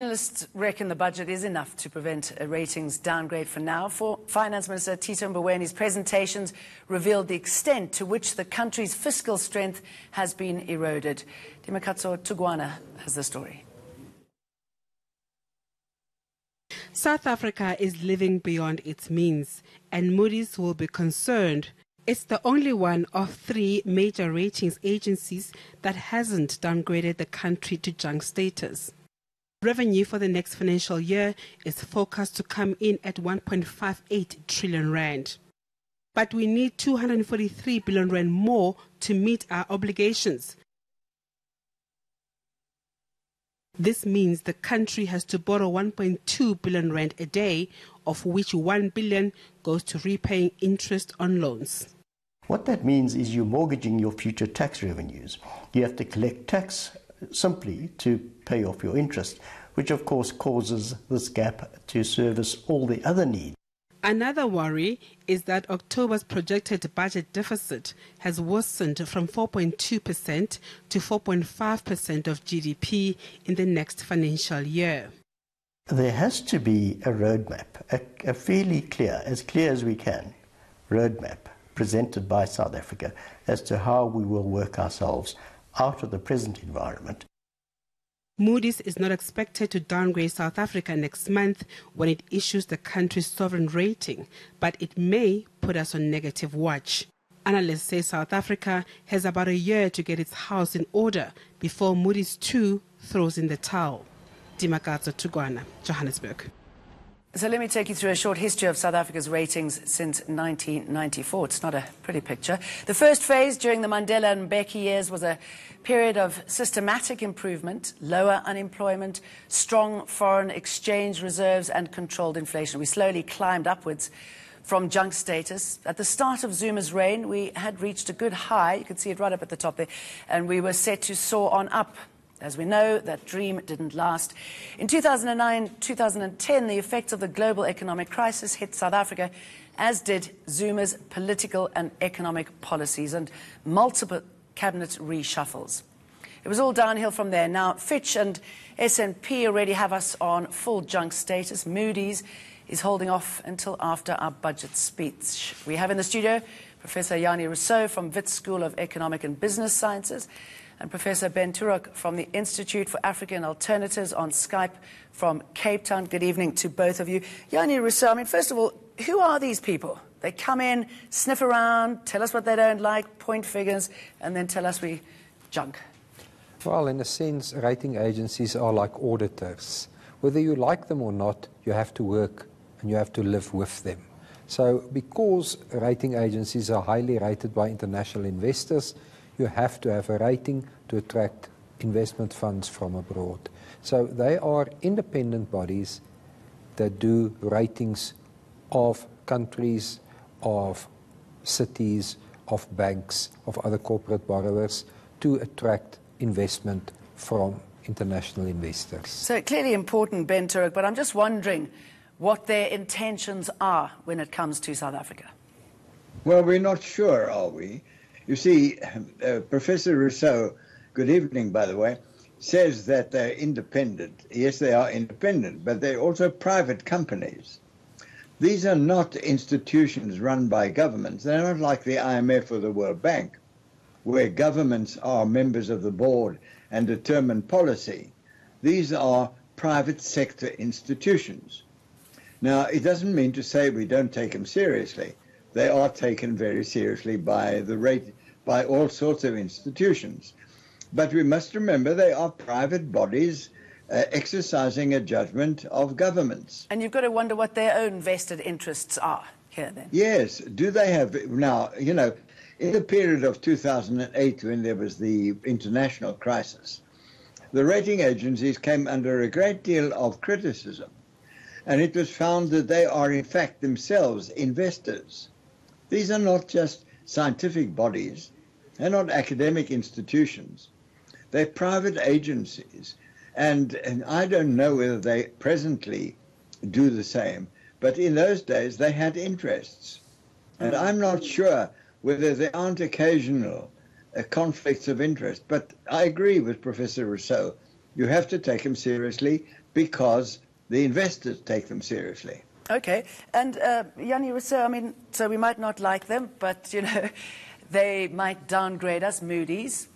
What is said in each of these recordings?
Analysts reckon the budget is enough to prevent a ratings downgrade for now. For Finance Minister Tito Mboweni's presentations revealed the extent to which the country's fiscal strength has been eroded. Dimakatso Tugwana has the story. South Africa is living beyond its means, and Moody's will be concerned. It's the only one of three major ratings agencies that hasn't downgraded the country to junk status. Revenue for the next financial year is forecast to come in at 1.58 trillion rand. But we need 243 billion rand more to meet our obligations. This means the country has to borrow 1.2 billion rand a day, of which 1 billion goes to repaying interest on loans. What that means is you're mortgaging your future tax revenues. You have to collect tax simply to pay off your interest, which of course causes this gap to service all the other needs. Another worry is that October's projected budget deficit has worsened from 4.2% to 4.5% of GDP in the next financial year. There has to be a roadmap, a fairly clear as we can, roadmap presented by South Africa as to how we will work ourselves out of the present environment. Moody's is not expected to downgrade South Africa next month when it issues the country's sovereign rating, but it may put us on negative watch. Analysts say South Africa has about a year to get its house in order before Moody's too throws in the towel. Dimakatso Tugwana, Johannesburg. So let me take you through a short history of South Africa's ratings since 1994. It's not a pretty picture. The first phase during the Mandela and Mbeki years was a period of systematic improvement, lower unemployment, strong foreign exchange reserves and controlled inflation. We slowly climbed upwards from junk status. At the start of Zuma's reign, we had reached a good high. You can see it right up at the top there. And we were set to soar on up. As we know, that dream didn't last. In 2009-2010, the effects of the global economic crisis hit South Africa, as did Zuma's political and economic policies and multiple cabinet reshuffles. It was all downhill from there. Now, Fitch and S&P already have us on full junk status. Moody's is holding off until after our budget speech. We have in the studio Professor Jannie Rossouw from Wits School of Economic and Business Sciences, and Professor Ben Turok from the Institute for African Alternatives on Skype from Cape Town. Good evening to both of you. Jannie Rossouw, I mean, first of all, who are these people? They come in, sniff around, tell us what they don't like, point figures, and then tell us we junk. Well, in a sense, rating agencies are like auditors. Whether you like them or not, you have to work and you have to live with them. So because rating agencies are highly rated by international investors, you have to have a rating to attract investment funds from abroad. So they are independent bodies that do ratings of countries, of cities, of banks, of other corporate borrowers to attract investment from international investors. So clearly important, Ben Turok, but I'm just wondering what their intentions are when it comes to South Africa. Well, we're not sure, are we? You see, Professor Rossouw, good evening, by the way, says that they're independent. Yes, they are independent, but they're also private companies. These are not institutions run by governments. They're not like the IMF or the World Bank, where governments are members of the board and determine policy. These are private sector institutions. Now, it doesn't mean to say we don't take them seriously. They are taken very seriously by all sorts of institutions. But we must remember they are private bodies exercising a judgment of governments. And you've got to wonder what their own vested interests are here then. Yes. Do they have, now, you know, in the period of 2008 when there was the international crisis, the rating agencies came under a great deal of criticism. And it was found that they are in fact themselves investors. These are not just scientific bodies. They're not academic institutions. They're private agencies. And I don't know whether they presently do the same, but in those days they had interests. And I'm not sure whether there aren't occasional conflicts of interest. But I agree with Professor Rossouw. You have to take them seriously. because the investors take them seriously. Okay, and Jannie Rossouw, I mean, so we might not like them, but, you know, they might downgrade us, Moody's.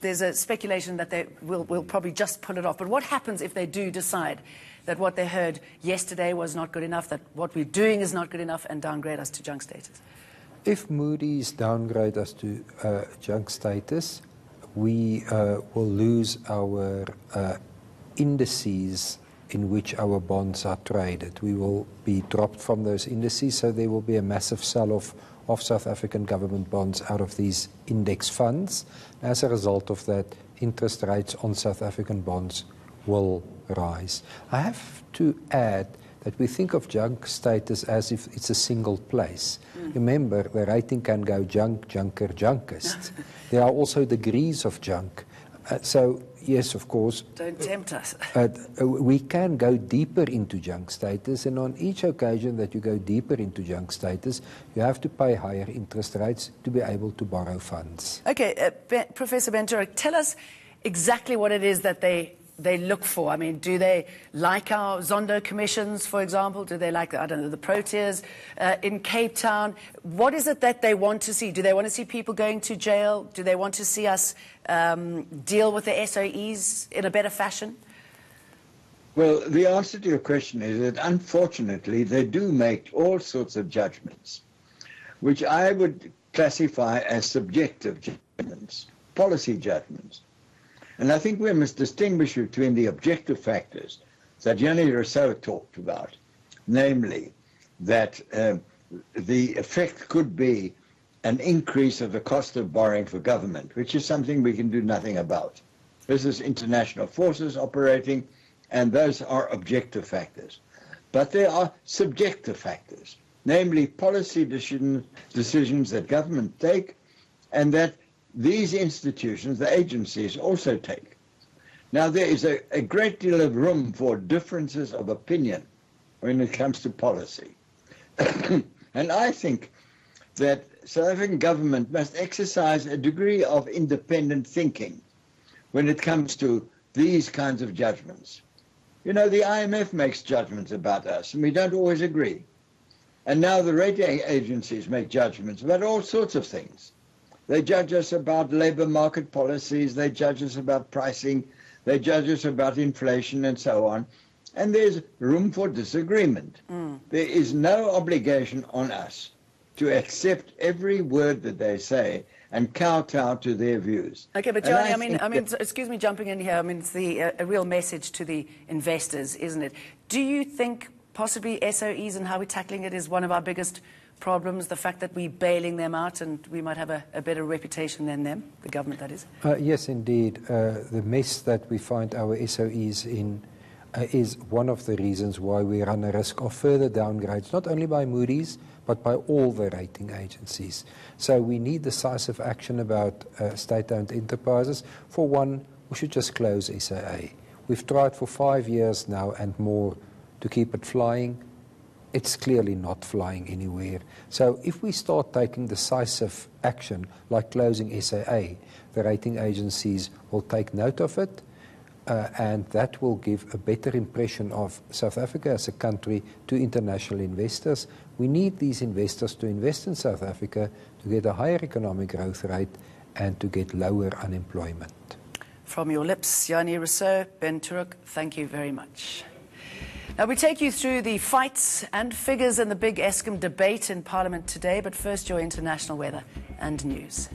There's a speculation that they will probably just pull it off. But what happens if they do decide that what they heard yesterday was not good enough, that what we're doing is not good enough, and downgrade us to junk status? If Moody's downgrade us to junk status, we will lose our indices in which our bonds are traded. We will be dropped from those indices, so there will be a massive sell-off of South African government bonds out of these index funds. As a result of that, interest rates on South African bonds will rise. I have to add that we think of junk status as if it's a single place. Remember, the rating can go junk, junker, junkist. There are also degrees of junk. So, yes, of course. Don't tempt us. We can go deeper into junk status, and on each occasion that you go deeper into junk status, you have to pay higher interest rates to be able to borrow funds. Okay, Professor Ben Turok, tell us exactly what it is that they look for. I mean, do they like our Zondo commissions, for example? Do they like, I don't know, the Proteas in Cape Town? What is it that they want to see? Do they want to see people going to jail? Do they want to see us deal with the SOEs in a better fashion? Well, the answer to your question is that, unfortunately, they do make all sorts of judgments, which I would classify as subjective judgments, policy judgments. And I think we must distinguish between the objective factors that Jannie Rossouw talked about, namely that the effect could be an increase of the cost of borrowing for government, which is something we can do nothing about. This is international forces operating, and those are objective factors. But there are subjective factors, namely policy decisions that government take and that these institutions, the agencies, also take. Now, there is a great deal of room for differences of opinion when it comes to policy. And I think that South African government must exercise a degree of independent thinking when it comes to these kinds of judgments. You know, the IMF makes judgments about us, and we don't always agree. And now the rating agencies make judgments about all sorts of things. They judge us about labor market policies, they judge us about pricing, they judge us about inflation and so on. And there's room for disagreement. There is no obligation on us to accept every word that they say and kowtow to their views. Okay, but Johnny, I mean, excuse me jumping in here. I mean, it's a real message to the investors, isn't it? Do you think possibly SOEs and how we're tackling it is one of our biggest problems, the fact that we're bailing them out and we might have a better reputation than them, the government that is? Yes, indeed. The mess that we find our SOEs in is one of the reasons why we run a risk of further downgrades, not only by Moody's, but by all the rating agencies. So we need decisive action about state-owned enterprises. For one, we should just close SAA. We've tried for 5 years now and more to keep it flying. It's clearly not flying anywhere. So if we start taking decisive action, like closing SAA, the rating agencies will take note of it, and that will give a better impression of South Africa as a country to international investors. We need these investors to invest in South Africa to get a higher economic growth rate and to get lower unemployment. From your lips, Jannie Rossouw, Ben Turok, thank you very much. Now, we take you through the fights and figures in the big Eskom debate in Parliament today, but first your international weather and news.